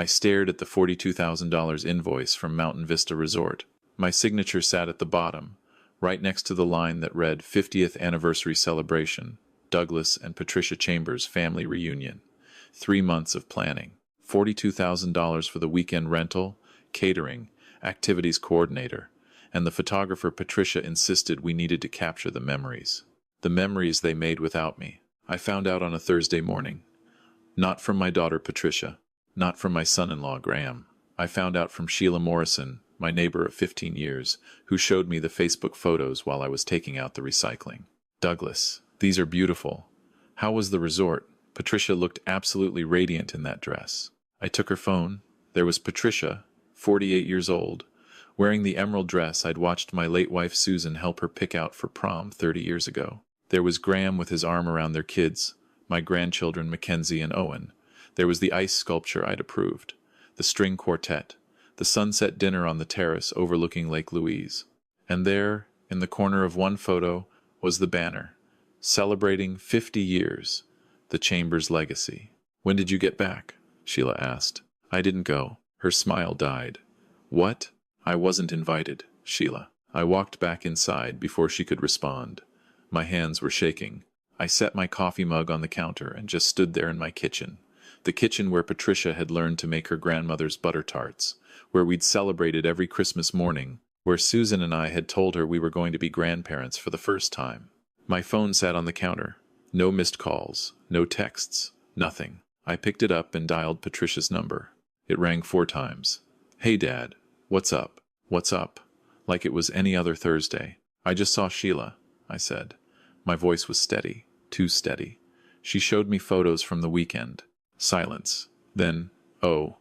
I stared at the $42,000 invoice from Mountain Vista Resort. My signature sat at the bottom, right next to the line that read 50th Anniversary Celebration, Douglas and Patricia Chambers Family Reunion. 3 months of planning. $42,000 for the weekend rental, catering, activities coordinator, and the photographer Patricia insisted we needed to capture the memories. The memories they made without me. I found out on a Thursday morning. Not from my daughter Patricia. Not from my son-in-law Graham. I found out from Sheila Morrison, my neighbor of 15 years, who showed me the Facebook photos while I was taking out the recycling. Douglas, these are beautiful. How was the resort? Patricia looked absolutely radiant in that dress. I took her phone. There was Patricia, 48 years old, wearing the emerald dress I'd watched my late wife Susan help her pick out for prom 30 years ago. There was Graham with his arm around their kids, my grandchildren Mackenzie and Owen. There was the ice sculpture I'd approved, the string quartet, the sunset dinner on the terrace overlooking Lake Louise. And there, in the corner of one photo, was the banner, celebrating 50 years, the Chambers legacy. When did you get back? Sheila asked. I didn't go. Her smile died. What? I wasn't invited, Sheila. I walked back inside before she could respond. My hands were shaking. I set my coffee mug on the counter and just stood there in my kitchen. The kitchen where Patricia had learned to make her grandmother's butter tarts, where we'd celebrated every Christmas morning, where Susan and I had told her we were going to be grandparents for the first time. My phone sat on the counter. No missed calls, no texts, nothing. I picked it up and dialed Patricia's number. It rang 4 times. Hey, Dad. What's up? What's up? Like it was any other Thursday. I just saw Sheila, I said. My voice was steady, too steady. She showed me photos from the weekend. Silence. Then, oh,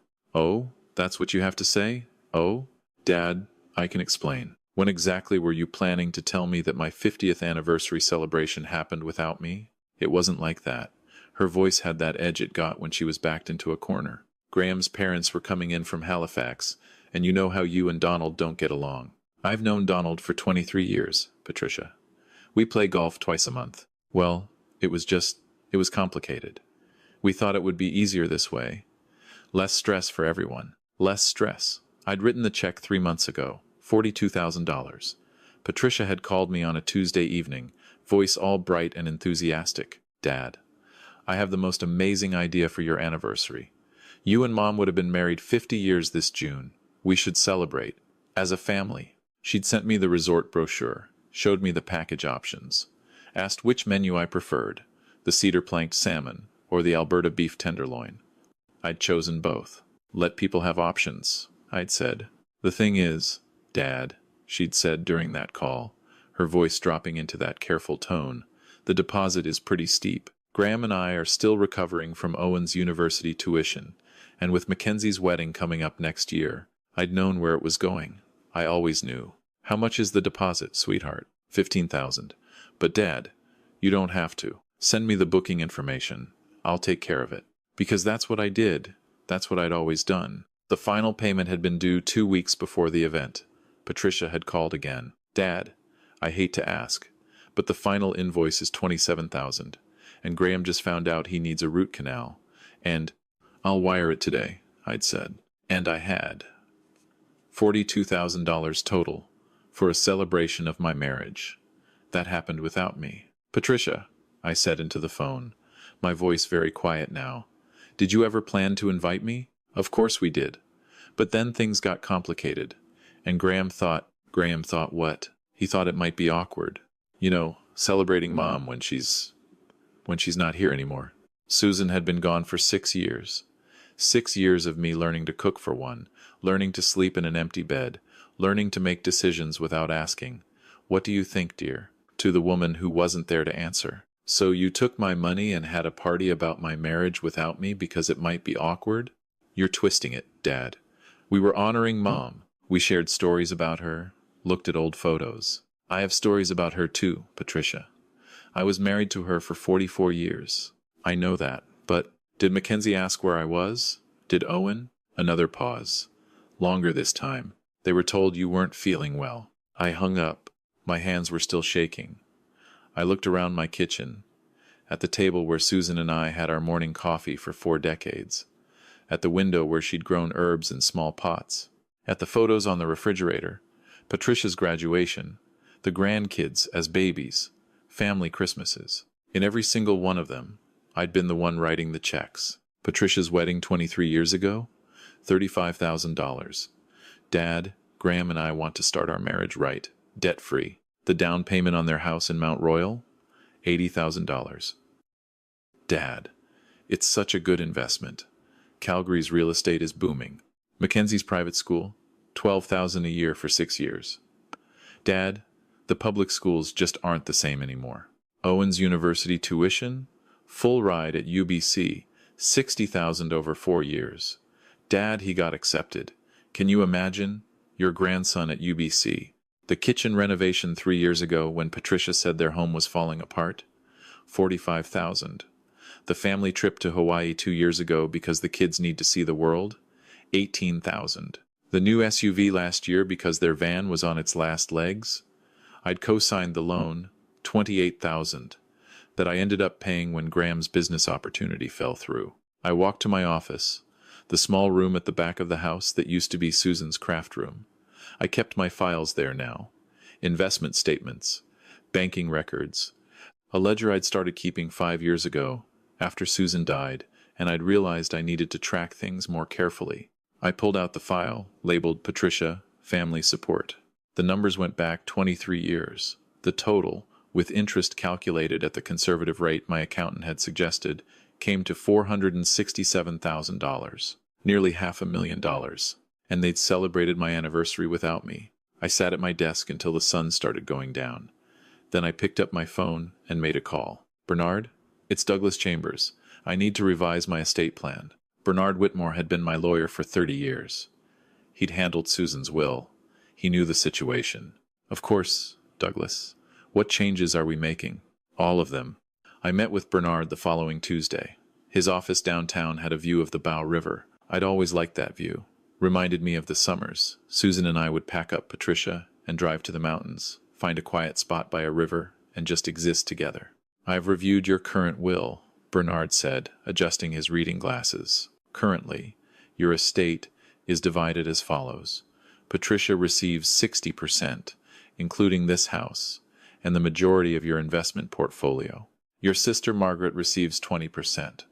that's what you have to say? Oh? Dad, I can explain. When exactly were you planning to tell me that my 50th anniversary celebration happened without me? It wasn't like that. Her voice had that edge it got when she was backed into a corner. Graham's parents were coming in from Halifax, and you know how you and Donald don't get along. I've known Donald for 23 years, Patricia. We play golf twice a month. Well, it was complicated. We thought it would be easier this way. Less stress for everyone. Less stress. I'd written the check 3 months ago, $42,000. Patricia had called me on a Tuesday evening, voice all bright and enthusiastic. Dad, I have the most amazing idea for your anniversary. You and Mom would have been married 50 years this June. We should celebrate. As a family. She'd sent me the resort brochure, showed me the package options, asked which menu I preferred, the cedar planked salmon or the Alberta beef tenderloin. I'd chosen both. Let people have options, I'd said. The thing is, Dad, she'd said during that call, her voice dropping into that careful tone, the deposit is pretty steep. Graham and I are still recovering from Owen's university tuition, and with Mackenzie's wedding coming up next year, I'd known where it was going. I always knew. How much is the deposit, sweetheart? $15,000. But Dad, you don't have to. Send me the booking information. I'll take care of it. Because that's what I did. That's what I'd always done. The final payment had been due 2 weeks before the event. Patricia had called again. Dad, I hate to ask, but the final invoice is $27,000, and Graham just found out he needs a root canal, and I'll wire it today, I'd said. And I had. $42,000 total for a celebration of my marriage. That happened without me. Patricia, I said into the phone, my voice very quiet now. Did you ever plan to invite me? Of course we did. But then things got complicated, and Graham thought what? He thought it might be awkward. You know, celebrating Mom when she's not here anymore. Susan had been gone for 6 years. 6 years of me learning to cook for one, learning to sleep in an empty bed, learning to make decisions without asking, "What do you think, dear?" to the woman who wasn't there to answer. So you took my money and had a party about my marriage without me because it might be awkward? You're twisting it, Dad. We were honoring Mom. We shared stories about her, looked at old photos. I have stories about her too, Patricia. I was married to her for 44 years. I know that, but did Mackenzie ask where I was? Did Owen? Another pause. Longer this time. They were told you weren't feeling well. I hung up. My hands were still shaking. I looked around my kitchen, at the table where Susan and I had our morning coffee for 4 decades. at the window where she'd grown herbs in small pots, at the photos on the refrigerator, Patricia's graduation, the grandkids as babies, family Christmases. In every single one of them, I'd been the one writing the checks. Patricia's wedding 23 years ago, $35,000. Dad, Graham and I want to start our marriage right, debt-free. The down payment on their house in Mount Royal, $80,000. Dad, it's such a good investment. Calgary's real estate is booming. Mackenzie's private school, $12,000 a year for 6 years. Dad, the public schools just aren't the same anymore. Owen's university tuition, full ride at UBC, $60,000 over 4 years. Dad, he got accepted. Can you imagine? Your grandson at UBC. The kitchen renovation 3 years ago when Patricia said their home was falling apart, $45,000. The family trip to Hawaii 2 years ago because the kids need to see the world, $18,000. The new SUV last year because their van was on its last legs. I'd co-signed the loan, $28,000, that I ended up paying when Graham's business opportunity fell through. I walked to my office, the small room at the back of the house that used to be Susan's craft room. I kept my files there now. Investment statements, banking records, a ledger I'd started keeping 5 years ago, after Susan died, and I'd realized I needed to track things more carefully. I pulled out the file, labeled Patricia, Family Support. The numbers went back 23 years. The total, with interest calculated at the conservative rate my accountant had suggested, came to $467,000, nearly $500,000. And they'd celebrated my anniversary without me. I sat at my desk until the sun started going down. Then I picked up my phone and made a call. Bernard, it's Douglas Chambers. I need to revise my estate plan. Bernard Whitmore had been my lawyer for 30 years. He'd handled Susan's will. He knew the situation. Of course, Douglas. What changes are we making? All of them. I met with Bernard the following Tuesday. His office downtown had a view of the Bow River. I'd always liked that view. Reminded me of the summers. Susan and I would pack up Patricia and drive to the mountains, find a quiet spot by a river, and just exist together. I've reviewed your current will, Bernard said, adjusting his reading glasses. Currently, your estate is divided as follows. Patricia receives 60%, including this house, and the majority of your investment portfolio. Your sister Margaret receives 20%.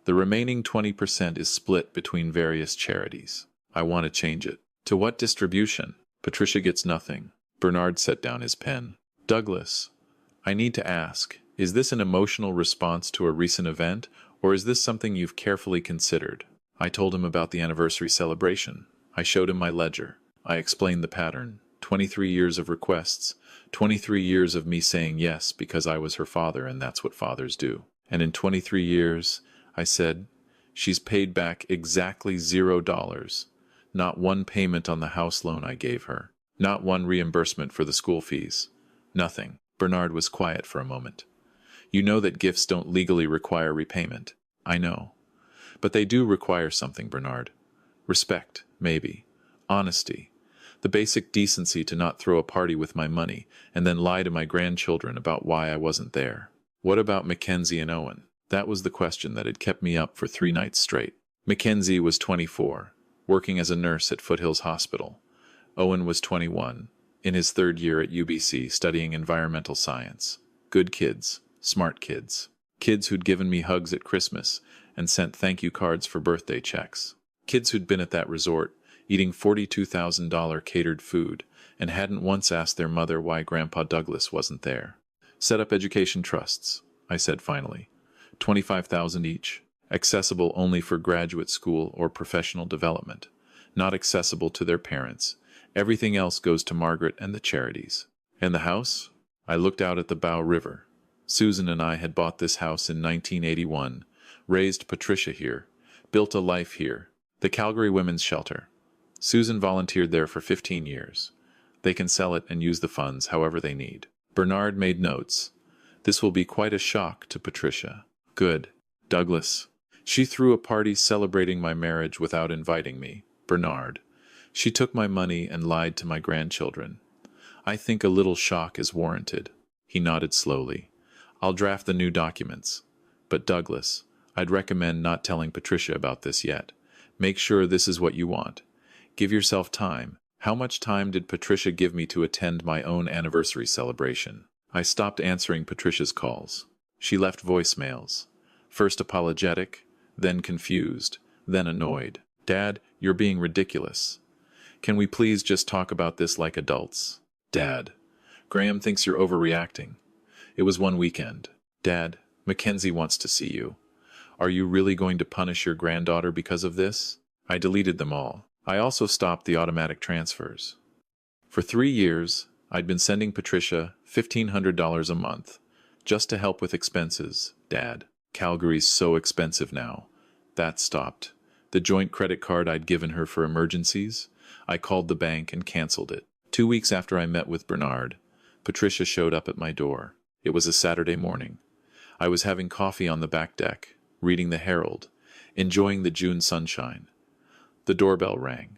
The remaining 20% is split between various charities. I want to change it. To what distribution? Patricia gets nothing. Bernard set down his pen. Douglas, I need to ask, is this an emotional response to a recent event, or is this something you've carefully considered? I told him about the anniversary celebration. I showed him my ledger. I explained the pattern. 23 years of requests. 23 years of me saying yes because I was her father and that's what fathers do. And in 23 years, I said, she's paid back exactly $0. Not one payment on the house loan I gave her. Not one reimbursement for the school fees. Nothing. Bernard was quiet for a moment. You know that gifts don't legally require repayment. I know. But they do require something, Bernard. Respect, maybe. Honesty. The basic decency to not throw a party with my money and then lie to my grandchildren about why I wasn't there. What about Mackenzie and Owen? That was the question that had kept me up for 3 nights straight. Mackenzie was 24, working as a nurse at Foothills Hospital. Owen was 21, in his 3rd year at UBC studying environmental science. Good kids, smart kids. Kids who'd given me hugs at Christmas and sent thank you cards for birthday checks. Kids who'd been at that resort, eating $42,000 catered food, and hadn't once asked their mother why Grandpa Douglas wasn't there. Set up education trusts, I said finally. $25,000 each. Accessible only for graduate school or professional development. Not accessible to their parents. Everything else goes to Margaret and the charities. And the house? I looked out at the Bow River. Susan and I had bought this house in 1981, raised Patricia here, built a life here, the Calgary Women's Shelter. Susan volunteered there for 15 years. They can sell it and use the funds however they need. Bernard made notes. This will be quite a shock to Patricia. Good. Douglas. She threw a party celebrating my marriage without inviting me. Bernard. She took my money and lied to my grandchildren. I think a little shock is warranted. He nodded slowly. I'll draft the new documents. But Douglas, I'd recommend not telling Patricia about this yet. Make sure this is what you want. Give yourself time. How much time did Patricia give me to attend my own anniversary celebration? I stopped answering Patricia's calls. She left voicemails. First apologetic, then confused, then annoyed. Dad, you're being ridiculous. Can we please just talk about this like adults? Dad, Graham thinks you're overreacting. It was one weekend. Dad, Mackenzie wants to see you. Are you really going to punish your granddaughter because of this? I deleted them all. I also stopped the automatic transfers. For 3 years, I'd been sending Patricia $1,500 a month, just to help with expenses. Dad, Calgary's so expensive now. That stopped. The joint credit card I'd given her for emergencies, I called the bank and canceled it. 2 weeks after I met with Bernard, Patricia showed up at my door. It was a Saturday morning. I was having coffee on the back deck, reading the Herald, enjoying the June sunshine. The doorbell rang,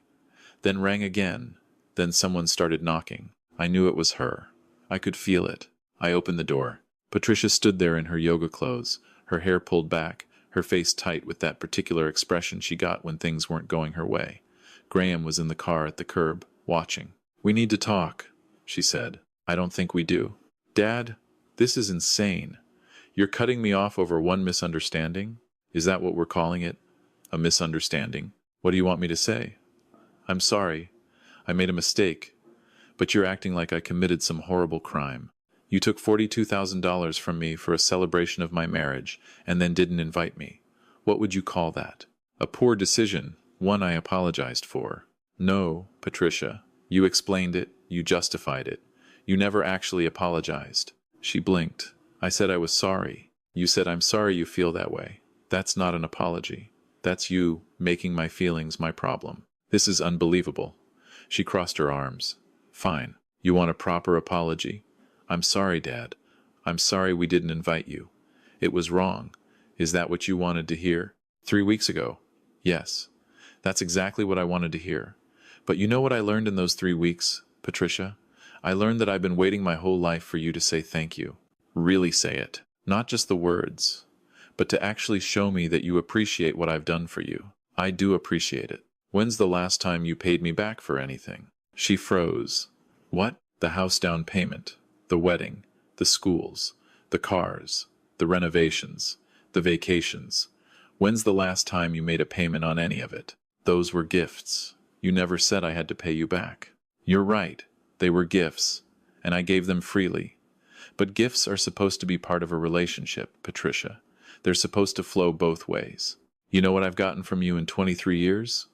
then rang again, then someone started knocking. I knew it was her. I could feel it. I opened the door. Patricia stood there in her yoga clothes, her hair pulled back, her face tight with that particular expression she got when things weren't going her way. Graham was in the car at the curb, watching. "We need to talk," she said. "I don't think we do." "Dad, this is insane. You're cutting me off over one misunderstanding? Is that what we're calling it? A misunderstanding? What do you want me to say? I'm sorry. I made a mistake. But you're acting like I committed some horrible crime. You took $42,000 from me for a celebration of my marriage and then didn't invite me. What would you call that? A poor decision, one I apologized for." "No, Patricia. You explained it. You justified it. You never actually apologized." She blinked. "I said I was sorry. You said I'm sorry you feel that way. That's not an apology. That's you making my feelings my problem. This is unbelievable." She crossed her arms. "Fine. You want a proper apology? I'm sorry, Dad. I'm sorry we didn't invite you. It was wrong. Is that what you wanted to hear? 3 weeks ago? Yes. That's exactly what I wanted to hear. But you know what I learned in those 3 weeks, Patricia? I learned that I've been waiting my whole life for you to say thank you. Really say it. Not just the words, but to actually show me that you appreciate what I've done for you. I do appreciate it. When's the last time you paid me back for anything?" She froze. "What? The house down payment, the wedding, the schools, the cars, the renovations, the vacations. When's the last time you made a payment on any of it? Those were gifts. You never said I had to pay you back." "You're right. They were gifts, and I gave them freely. But gifts are supposed to be part of a relationship, Patricia. They're supposed to flow both ways. You know what I've gotten from you in 23 years?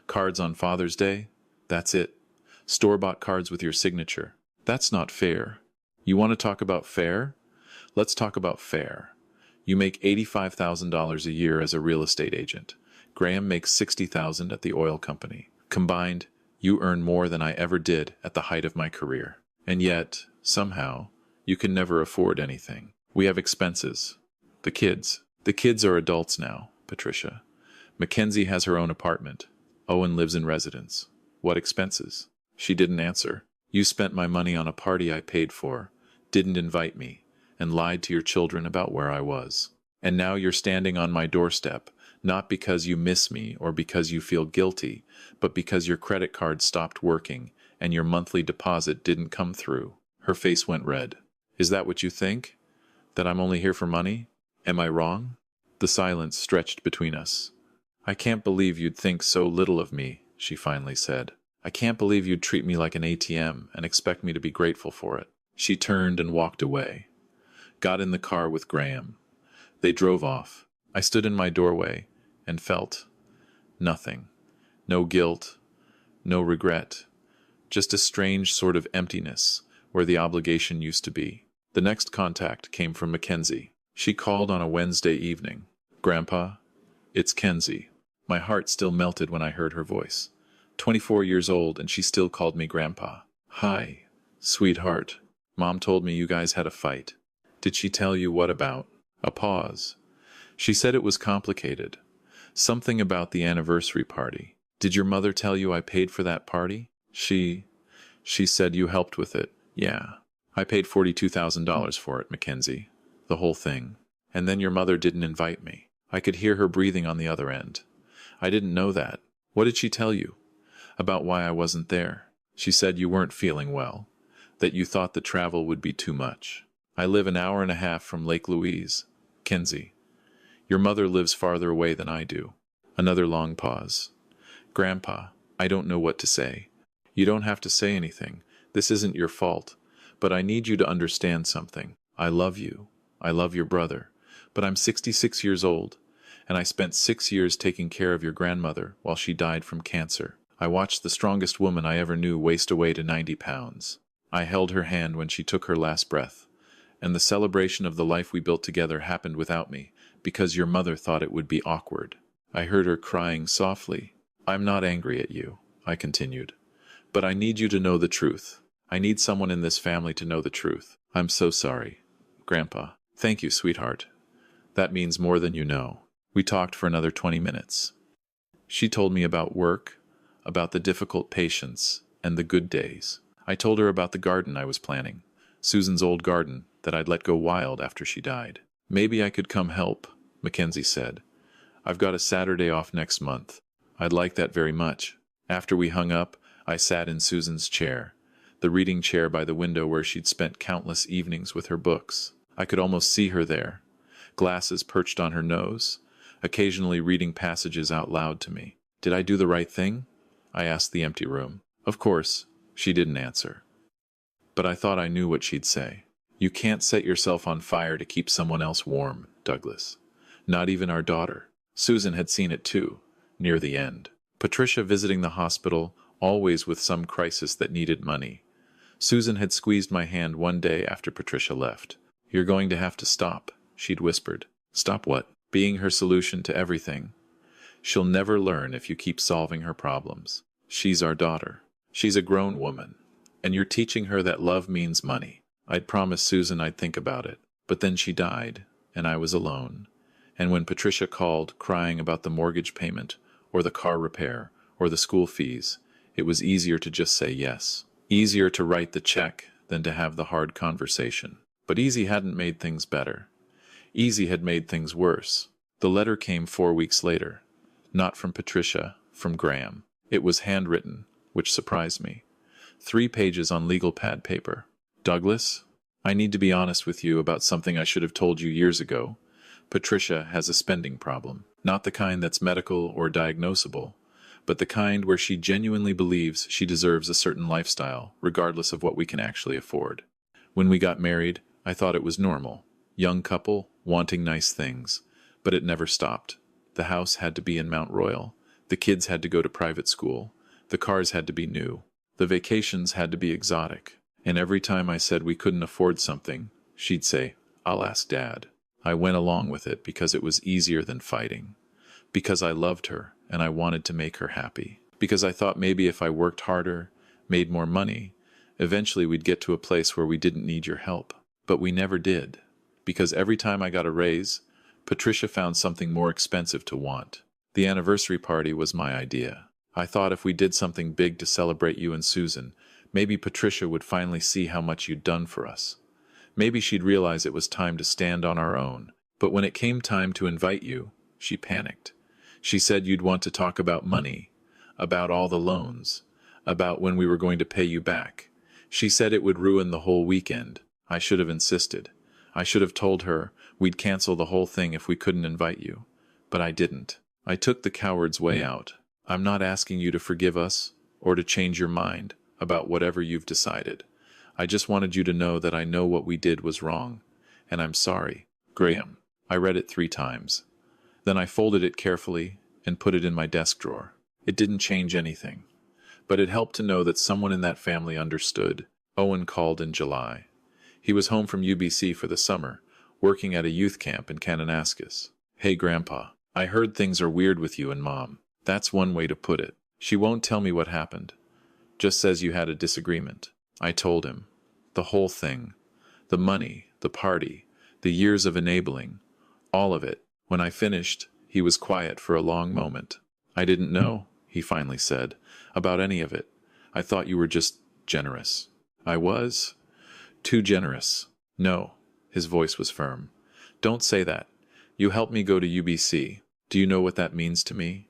Cards on Father's Day? That's it. Store-bought cards with your signature. That's not fair. You want to talk about fair? Let's talk about fair. You make $85,000 a year as a real estate agent. Graham makes $60,000 at the oil company. Combined, you earn more than I ever did at the height of my career. And yet, somehow, you can never afford anything. We have expenses. The kids. The kids are adults now, Patricia. Mackenzie has her own apartment. Owen lives in residence. What expenses?" She didn't answer. "You spent my money on a party I paid for, didn't invite me, and lied to your children about where I was. And now you're standing on my doorstep, not because you miss me or because you feel guilty, but because your credit card stopped working and your monthly deposit didn't come through." Her face went red. "Is that what you think? That I'm only here for money? Am I wrong?" The silence stretched between us. "I can't believe you'd think so little of me," she finally said. "I can't believe you'd treat me like an ATM and expect me to be grateful for it." She turned and walked away. Got in the car with Graham. They drove off. I stood in my doorway and felt nothing. No guilt, no regret, just a strange sort of emptiness where the obligation used to be. The next contact came from Mackenzie. She called on a Wednesday evening. "Grandpa, it's Kenzie." My heart still melted when I heard her voice. 24 years old, and she still called me Grandpa. "Hi, sweetheart. Mom told me you guys had a fight. Did she tell you what about?" A pause. "She said it was complicated. Something about the anniversary party. Did your mother tell you I paid for that party?" She said you helped with it. Yeah. I paid $42,000 for it, Mackenzie. The whole thing. And then your mother didn't invite me. I could hear her breathing on the other end. I didn't know that. What did she tell you? About why I wasn't there? She said you weren't feeling well, that you thought the travel would be too much. I live an hour and a half from Lake Louise. Kenzie, your mother lives farther away than I do. Another long pause. Grandpa, I don't know what to say. You don't have to say anything. This isn't your fault. But I need you to understand something. I love you. I love your brother. But I'm 66 years old, and I spent 6 years taking care of your grandmother while she died from cancer. I watched the strongest woman I ever knew waste away to 90 pounds. I held her hand when she took her last breath, and the celebration of the life we built together happened without me, because your mother thought it would be awkward. I heard her crying softly. I'm not angry at you, I continued, but I need you to know the truth. I need someone in this family to know the truth. I'm so sorry, Grandpa. Thank you, sweetheart. That means more than you know. We talked for another 20 minutes. She told me about work, about the difficult patients, and the good days. I told her about the garden I was planning, Susan's old garden that I'd let go wild after she died. Maybe I could come help, Mackenzie said. I've got a Saturday off next month. I'd like that very much. After we hung up, I sat in Susan's chair, the reading chair by the window where she'd spent countless evenings with her books. I could almost see her there, glasses perched on her nose, occasionally reading passages out loud to me. Did I do the right thing? I asked the empty room. Of course, she didn't answer. But I thought I knew what she'd say. You can't set yourself on fire to keep someone else warm, Douglas. Not even our daughter. Susan had seen it too, near the end. Patricia visiting the hospital, always with some crisis that needed money. Susan had squeezed my hand one day after Patricia left. You're going to have to stop, she'd whispered. Stop what? Being her solution to everything. She'll never learn if you keep solving her problems. She's our daughter. She's a grown woman. And you're teaching her that love means money. I'd promised Susan I'd think about it. But then she died, and I was alone. And when Patricia called, crying about the mortgage payment, or the car repair, or the school fees, it was easier to just say yes. Easier to write the check than to have the hard conversation. But easy hadn't made things better. Easy had made things worse. The letter came 4 weeks later. Not from Patricia, from Graham. It was handwritten, which surprised me. 3 pages on legal pad paper. Douglas, I need to be honest with you about something I should have told you years ago. Patricia has a spending problem. Not the kind that's medical or diagnosable, but the kind where she genuinely believes she deserves a certain lifestyle, regardless of what we can actually afford. When we got married, I thought it was normal. Young couple, wanting nice things. But it never stopped. The house had to be in Mount Royal. The kids had to go to private school. The cars had to be new. The vacations had to be exotic. And every time I said we couldn't afford something, she'd say, I'll ask Dad. I went along with it because it was easier than fighting. Because I loved her and I wanted to make her happy. Because I thought maybe if I worked harder, made more money, eventually we'd get to a place where we didn't need your help. But we never did. Because every time I got a raise, Patricia found something more expensive to want. The anniversary party was my idea. I thought if we did something big to celebrate you and Susan, maybe Patricia would finally see how much you'd done for us. Maybe she'd realize it was time to stand on our own. But when it came time to invite you, she panicked. She said you'd want to talk about money, about all the loans, about when we were going to pay you back. She said it would ruin the whole weekend. I should have insisted. I should have told her we'd cancel the whole thing if we couldn't invite you. But I didn't. I took the coward's way out. I'm not asking you to forgive us or to change your mind about whatever you've decided. I just wanted you to know that I know what we did was wrong, and I'm sorry. Graham. I read it 3 times. Then I folded it carefully and put it in my desk drawer. It didn't change anything, but it helped to know that someone in that family understood. Owen called in July. He was home from UBC for the summer, working at a youth camp in Kananaskis. Hey, Grandpa, I heard things are weird with you and Mom. That's one way to put it. She won't tell me what happened. Just says you had a disagreement. I told him. The whole thing. The money, the party, the years of enabling. All of it. When I finished, he was quiet for a long moment. I didn't know, he finally said, about any of it. I thought you were just generous. I was? Too generous. No, his voice was firm. Don't say that. You helped me go to UBC. Do you know what that means to me?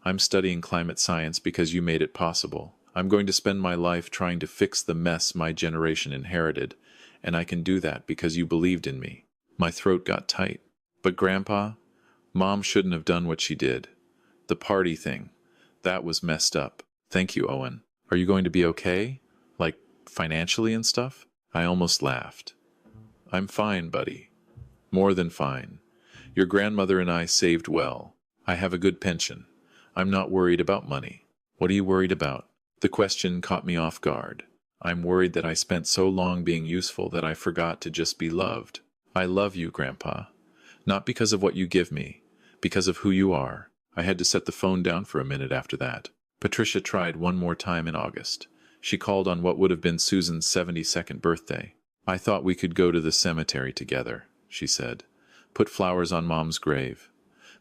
I'm studying climate science because you made it possible. I'm going to spend my life trying to fix the mess my generation inherited, and I can do that because you believed in me. My throat got tight. But Grandpa, Mom shouldn't have done what she did. The party thing. That was messed up. Thank you, Owen. Are you going to be okay? Like, financially and stuff? I almost laughed. I'm fine, buddy. More than fine. Your grandmother and I saved well. I have a good pension. I'm not worried about money. What are you worried about? The question caught me off guard. I'm worried that I spent so long being useful that I forgot to just be loved. I love you, Grandpa. Not because of what you give me, because of who you are. I had to set the phone down for a minute after that. Patricia tried one more time in August. She called on what would have been Susan's 72nd birthday. I thought we could go to the cemetery together, she said. Put flowers on Mom's grave.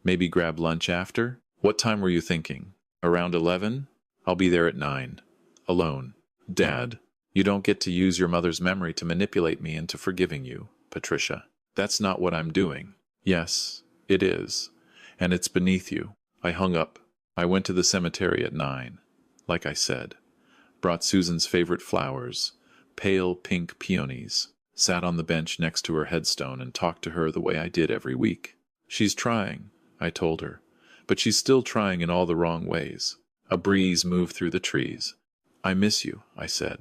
Maybe grab lunch after? What time were you thinking? Around 11? I'll be there at 9. Alone. Dad, you don't get to use your mother's memory to manipulate me into forgiving you, Patricia. That's not what I'm doing. Yes, it is. And it's beneath you. I hung up. I went to the cemetery at 9. Like I said. Brought Susan's favorite flowers, pale pink peonies. Sat on the bench next to her headstone and talked to her the way I did every week. She's trying, I told her. But she's still trying in all the wrong ways. A breeze moved through the trees. I miss you, I said.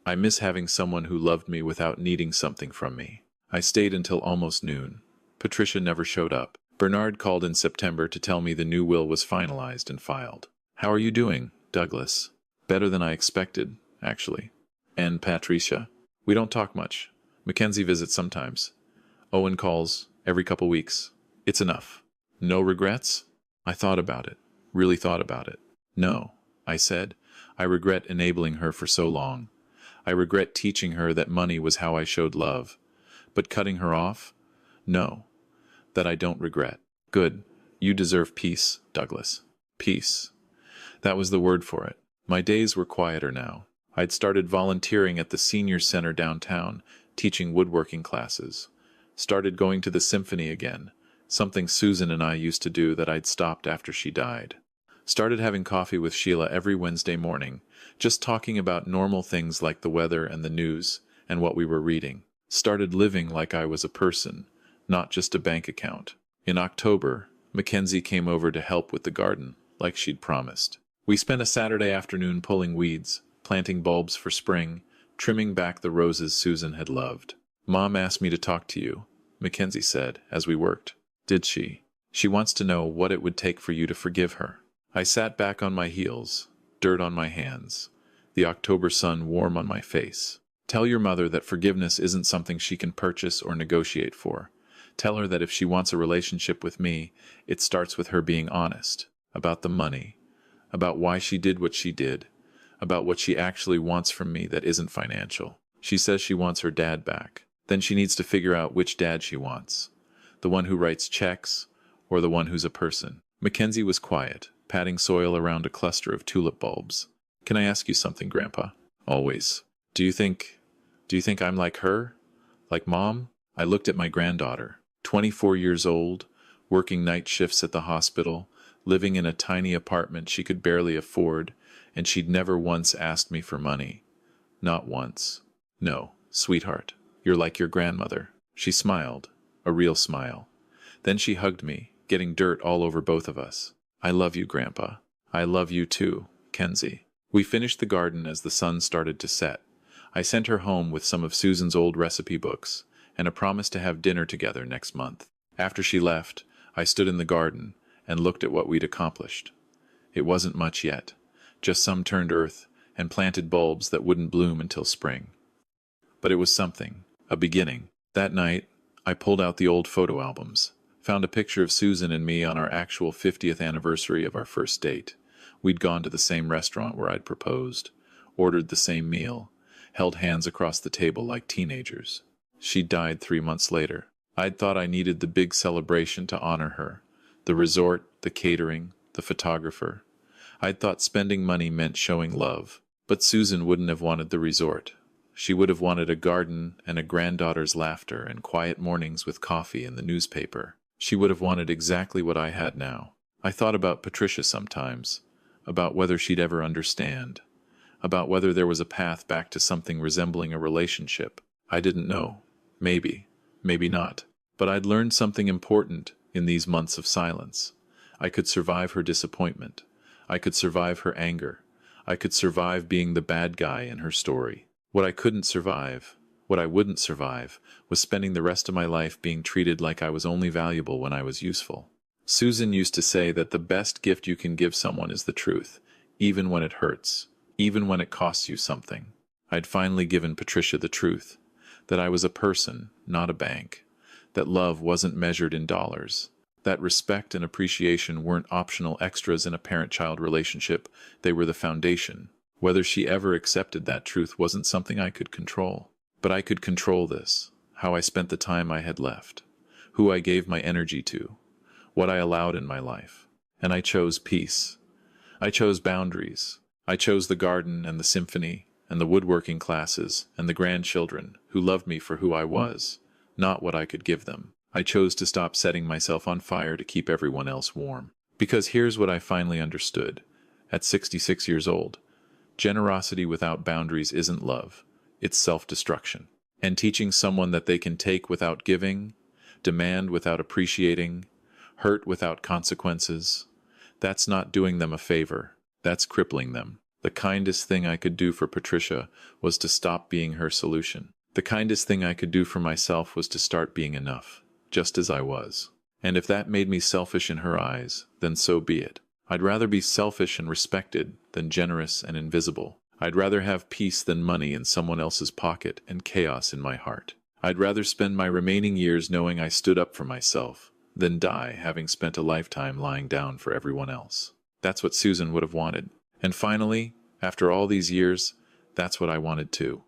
I miss having someone who loved me without needing something from me. I stayed until almost noon. Patricia never showed up. Bernard called in September to tell me the new will was finalized and filed. How are you doing, Douglas? Better than I expected, actually. And Patricia? We don't talk much. Mackenzie visits sometimes. Owen calls every couple weeks. It's enough. No regrets? I thought about it. Really thought about it. No, I said. I regret enabling her for so long. I regret teaching her that money was how I showed love. But cutting her off? No. That I don't regret. Good. You deserve peace, Douglas. Peace. That was the word for it. My days were quieter now. I'd started volunteering at the senior center downtown, teaching woodworking classes. Started going to the symphony again, something Susan and I used to do that I'd stopped after she died. Started having coffee with Sheila every Wednesday morning, just talking about normal things like the weather and the news and what we were reading. Started living like I was a person, not just a bank account. In October, Mackenzie came over to help with the garden, like she'd promised. We spent a Saturday afternoon pulling weeds, planting bulbs for spring, trimming back the roses Susan had loved. Mom asked me to talk to you, Mackenzie said, as we worked. Did she? She wants to know what it would take for you to forgive her. I sat back on my heels, dirt on my hands, the October sun warm on my face. Tell your mother that forgiveness isn't something she can purchase or negotiate for. Tell her that if she wants a relationship with me, it starts with her being honest about the money, about why she did what she did, about what she actually wants from me that isn't financial. She says she wants her dad back. Then she needs to figure out which dad she wants. The one who writes checks or the one who's a person. Mackenzie was quiet, patting soil around a cluster of tulip bulbs. Can I ask you something, Grandpa? Always. Do you think I'm like her? Like Mom? I looked at my granddaughter, 24 years old, working night shifts at the hospital, living in a tiny apartment she could barely afford, and she'd never once asked me for money. Not once. No, sweetheart, you're like your grandmother. She smiled, a real smile. Then she hugged me, getting dirt all over both of us. I love you, Grandpa. I love you too, Kenzie. We finished the garden as the sun started to set. I sent her home with some of Susan's old recipe books and a promise to have dinner together next month. After she left, I stood in the garden and looked at what we'd accomplished. It wasn't much yet, just some turned earth and planted bulbs that wouldn't bloom until spring. But it was something, a beginning. That night, I pulled out the old photo albums, found a picture of Susan and me on our actual 50th anniversary of our first date. We'd gone to the same restaurant where I'd proposed, ordered the same meal, held hands across the table like teenagers. She died 3 months later. I'd thought I needed the big celebration to honor her. The resort, the catering, the photographer. I'd thought spending money meant showing love. But Susan wouldn't have wanted the resort. She would have wanted a garden and a granddaughter's laughter and quiet mornings with coffee and the newspaper. She would have wanted exactly what I had now. I thought about Patricia sometimes, about whether she'd ever understand, about whether there was a path back to something resembling a relationship. I didn't know. Maybe, maybe not. But I'd learned something important in these months of silence. I could survive her disappointment. I could survive her anger. I could survive being the bad guy in her story. What I couldn't survive, what I wouldn't survive, was spending the rest of my life being treated like I was only valuable when I was useful. Susan used to say that the best gift you can give someone is the truth, even when it hurts, even when it costs you something. I'd finally given Patricia the truth, that I was a person, not a bank, that love wasn't measured in dollars, that respect and appreciation weren't optional extras in a parent-child relationship, they were the foundation. Whether she ever accepted that truth wasn't something I could control. But I could control this, how I spent the time I had left, who I gave my energy to, what I allowed in my life. And I chose peace. I chose boundaries. I chose the garden and the symphony and the woodworking classes and the grandchildren who loved me for who I was, not what I could give them. I chose to stop setting myself on fire to keep everyone else warm. Because here's what I finally understood. At 66 years old, generosity without boundaries isn't love. It's self-destruction. And teaching someone that they can take without giving, demand without appreciating, hurt without consequences, that's not doing them a favor. That's crippling them. The kindest thing I could do for Patricia was to stop being her solution. The kindest thing I could do for myself was to start being enough, just as I was. And if that made me selfish in her eyes, then so be it. I'd rather be selfish and respected than generous and invisible. I'd rather have peace than money in someone else's pocket and chaos in my heart. I'd rather spend my remaining years knowing I stood up for myself than die having spent a lifetime lying down for everyone else. That's what Susan would have wanted. And finally, after all these years, that's what I wanted too.